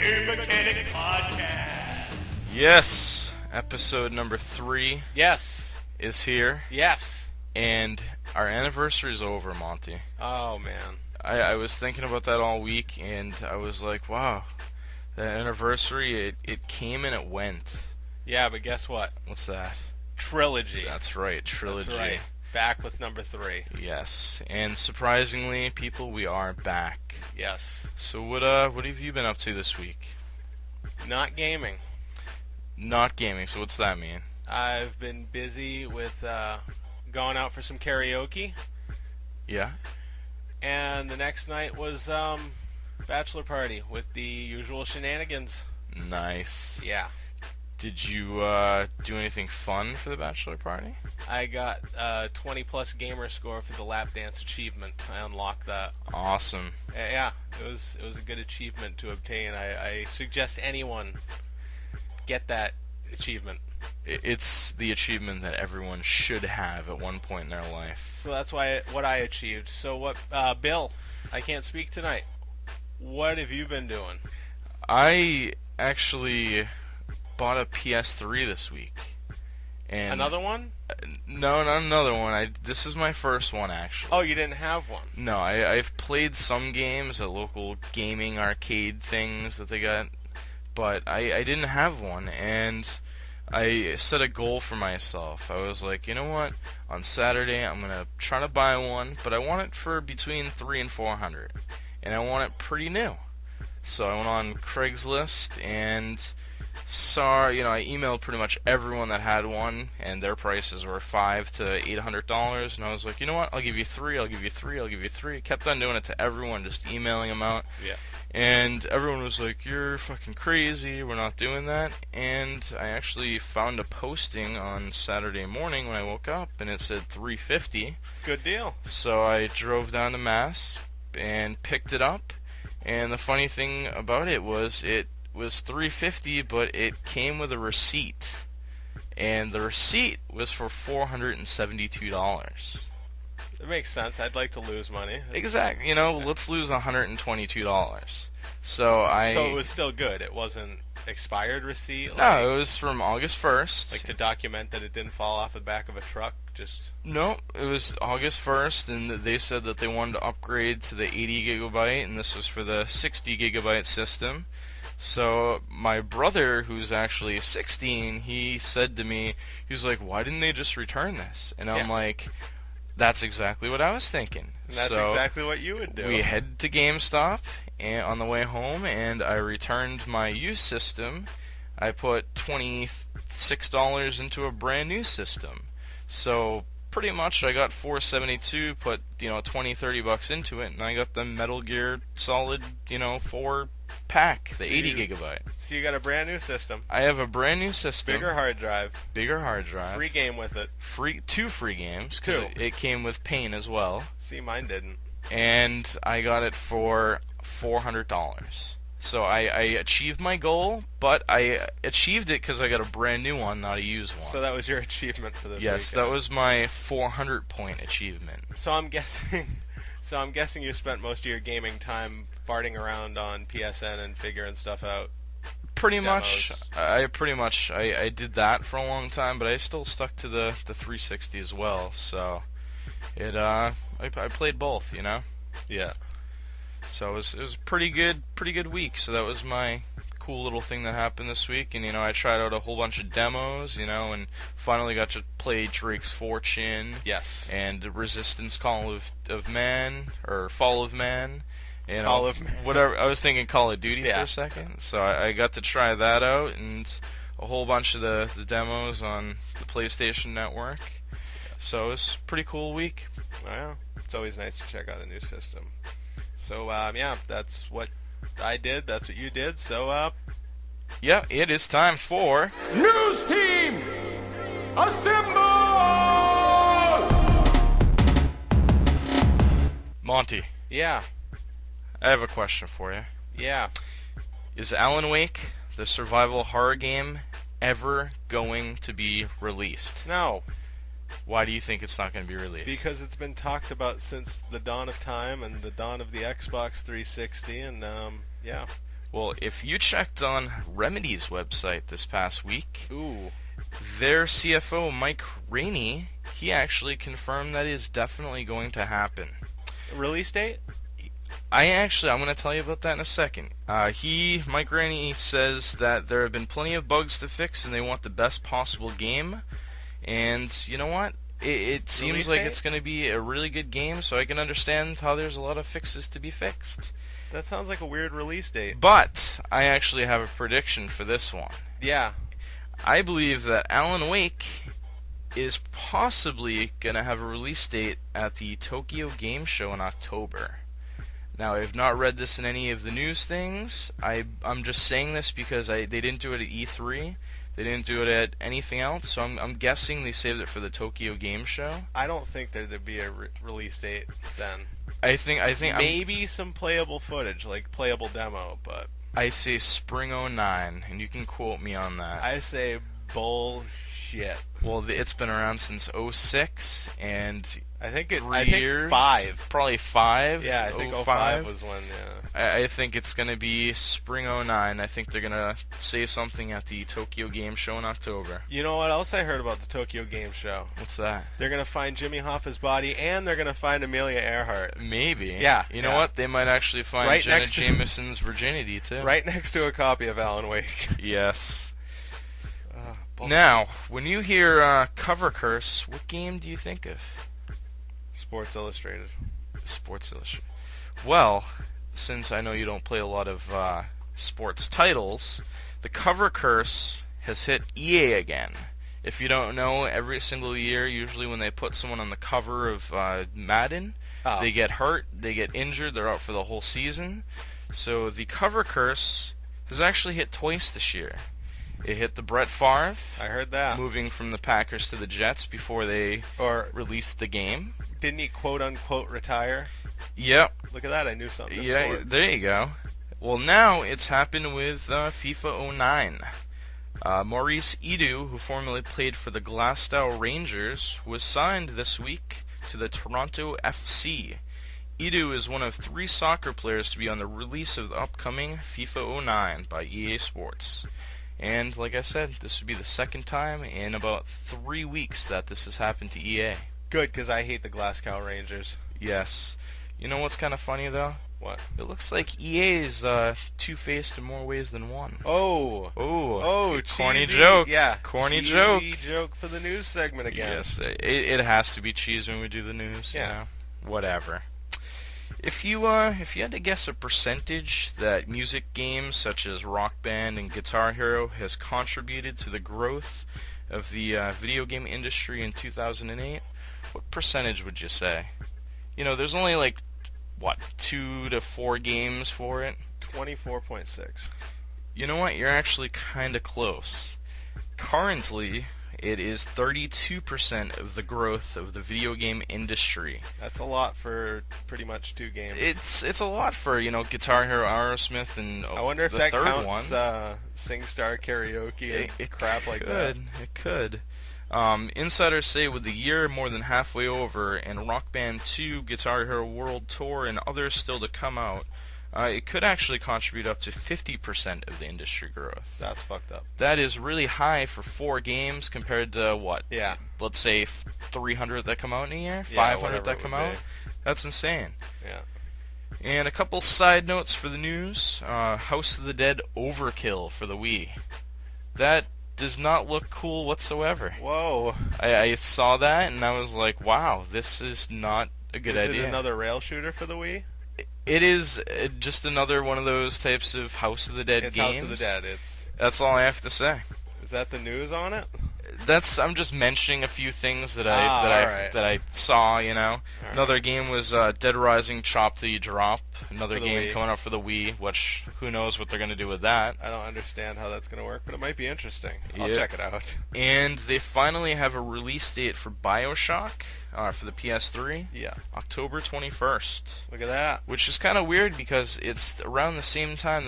Beer Mechanic Podcast. Yes, episode number 3 Yes. is here, Yes. and our anniversary is over, Monty. Oh, man. I was thinking about that all week, and I was like, wow, that anniversary, it came and it went. Yeah, but guess what? What's that? Trilogy. That's right, trilogy. That's right. Back with number 3. Yes, and surprisingly, people, we are back. Yes. So what have you been up to this week? Not gaming. Not gaming, so what's that mean? I've been busy with going out for some karaoke, Yeah? and the next night was bachelor party with the usual shenanigans. Nice. Yeah. Did you do anything fun for the bachelor party? I got a 20-plus gamer score for the lap dance achievement. I unlocked that. Awesome. Yeah, it was a good achievement to obtain. I suggest anyone get that achievement. It's the achievement that everyone should have at one point in their life. So that's what I achieved. So what, Bill? I can't speak tonight. What have you been doing? I actually bought a PS3 this week. And Another one? No, not another one. This is my first one, actually. Oh, you didn't have one. No, I've played some games at local gaming arcade things that they got, but I didn't have one, and I set a goal for myself. I was like, you know what? On Saturday, I'm going to try to buy one, but I want it for between $300 and $400, and I want it pretty new. So I went on Craigslist and I emailed pretty much everyone that had one, and their prices were $500 to $800, and I was like, you know what? I'll give you 3. I'll give you 3. I'll give you 3. Kept on doing it to everyone, just emailing them out. Yeah. And everyone was like, you're fucking crazy, we're not doing that. And I actually found a posting on Saturday morning when I woke up, and it said $350. Good deal. So I drove down to Mass and picked it up. And the funny thing about it was $350, but it came with a receipt. And the receipt was for $472. It makes sense. I'd like to lose money. Exactly. Let's lose $122. So it was still good. It wasn't expired receipt? No, it was from August 1st. Like to document that it didn't fall off the back of a truck? No, it was August 1st, and they said that they wanted to upgrade to the 80 gigabyte, and this was for the 60 gigabyte system. So my brother, who's actually 16, he said to me, he was like, why didn't they just return this? And I'm like, that's exactly what I was thinking. And that's exactly what you would do. We headed to GameStop on the way home, and I returned my used system. I put $26 into a brand new system. So pretty much I got $472, put $20-30 into it, and I got the Metal Gear Solid 4 pack, the 80 gigabyte. So you got a brand new system. I have a brand new system. Bigger hard drive. Free game with it. Two free games. 'Cause it came with Pain as well. See, mine didn't. And I got it for $400. So I achieved my goal, but I achieved it because I got a brand new one, not a used one. So that was your achievement for this Yes, weekend. that was my 400-point achievement. So I'm guessing you spent most of your gaming time farting around on PSN and figuring stuff out. Pretty much. I did that for a long time, but I still stuck to the 360 as well. So I played both, Yeah. So it was a pretty good week. So that was my cool little thing that happened this week. And I tried out a whole bunch of demos, and finally got to play Drake's Fortune. Yes. And Resistance Fall of Man. Call of Man. Whatever. I was thinking Call of Duty for Yeah. a second. So I got to try that out, and a whole bunch of the demos on the PlayStation Network. Yes. So it was a pretty cool week. Yeah. It's always nice to check out a new system. So, that's what I did. That's what you did. So, yeah, it is time for News Team Assemble! Monty. Yeah. I have a question for you. Yeah. Is Alan Wake, the survival horror game, ever going to be released? No. Why do you think it's not going to be released? Because it's been talked about since the dawn of time and the dawn of the Xbox 360, and yeah. Well, if you checked on Remedy's website this past week, Ooh. their CFO, Mike Rainey, he actually confirmed that is definitely going to happen. Release date? I'm going to tell you about that in a second. Mike Rainey says that there have been plenty of bugs to fix and they want the best possible game. And you know what? It seems Release like date? it's going to be a really good game, so I can understand how there's a lot of fixes to be fixed. That sounds like a weird release date. But I actually have a prediction for this one. Yeah. I believe that Alan Wake is possibly going to have a release date at the Tokyo Game Show in October. Now, I have not read this in any of the news things. I'm just saying this because they didn't do it at E3. They didn't do it at anything else, so I'm guessing they saved it for the Tokyo Game Show. I don't think there'd be a release date then. I think Maybe some playable footage, like playable demo, but I say spring '09, and you can quote me on that. I say bullshit. Well, it's been around since '06, and I think 3 years. 5. Probably 5. Yeah, I think 05 was when, yeah. I think it's going to be spring '09. I think they're going to say something at the Tokyo Game Show in October. You know what else I heard about the Tokyo Game Show? What's that? They're going to find Jimmy Hoffa's body, and they're going to find Amelia Earhart. Maybe. Yeah, You know yeah. what? They might actually find Right Jenna next to- Jameson's virginity, too. Right next to a copy of Alan Wake. Yes. Bull- Now, when you hear Cover Curse, what game do you think of? Sports Illustrated. Sports Illustrated. Well, since I know you don't play a lot of sports titles, the Cover Curse has hit EA again. If you don't know, every single year, usually when they put someone on the cover of Madden, Oh. they get hurt, they get injured, they're out for the whole season. So the Cover Curse has actually hit twice this year. It hit the Brett Favre, I heard that. moving from the Packers to the Jets before they Or released the game. didn't he quote-unquote retire? Yep. Look at that, I knew something in Yeah, sports. there you go. Well, now it's happened with FIFA 09. Maurice Edu, who formerly played for the Glasgow Rangers, was signed this week to the Toronto FC. Edu is one of 3 soccer players to be on the release of the upcoming FIFA 09 by EA Sports. And like I said, this would be the second time in about 3 weeks that this has happened to EA. Good, because I hate the Glasgow Rangers. Yes. You know what's kind of funny, though? What? It looks like EA is two-faced in more ways than one. Oh. Oh, corny cheesy. joke. Yeah. Corny cheesy joke. joke for the news segment again. Yes, it has to be cheese when we do the news. Yeah. You know? Whatever. If you had to guess a percentage that music games such as Rock Band and Guitar Hero has contributed to the growth of the video game industry in 2008, what percentage would you say? You know, there's only like, what, 2 to 4 games for it? 24.6. You know what? You're actually kind of close. Currently, it is 32% of the growth of the video game industry. That's a lot for pretty much 2 games. It's a lot for, you know, Guitar Hero, Aerosmith, and I wonder if the that third counts one. SingStar karaoke and crap like that. It could. Insiders say with the year more than halfway over and Rock Band 2, Guitar Hero World Tour, and others still to come out, it could actually contribute up to 50% of the industry growth. That's fucked up. That is really high for 4 games compared to, what? Yeah. Let's say 300 that come out in a year? Yeah, 500 whatever that it come would out? be. That's insane. Yeah. And a couple side notes for the news. House of the Dead Overkill for the Wii. That does not look cool whatsoever. Whoa. I saw that and I was like, wow, this is not a good Is idea. it another rail shooter for the Wii? It is just another one of those types of House of the Dead It's games. House of the Dead. That's all I have to say. Is that the news on it? I'm just mentioning a few things that alright. I saw, you know. Alright. Another game was Dead Rising Chop Till You Drop. Another For the game Wii. coming out for the Wii, which who knows what they're going to do with that. I don't understand how that's going to work, but it might be interesting. I'll Yeah. check it out. And they finally have a release date for BioShock for the PS3, Yeah. October 21st. Look at that. Which is kind of weird because it's around the same time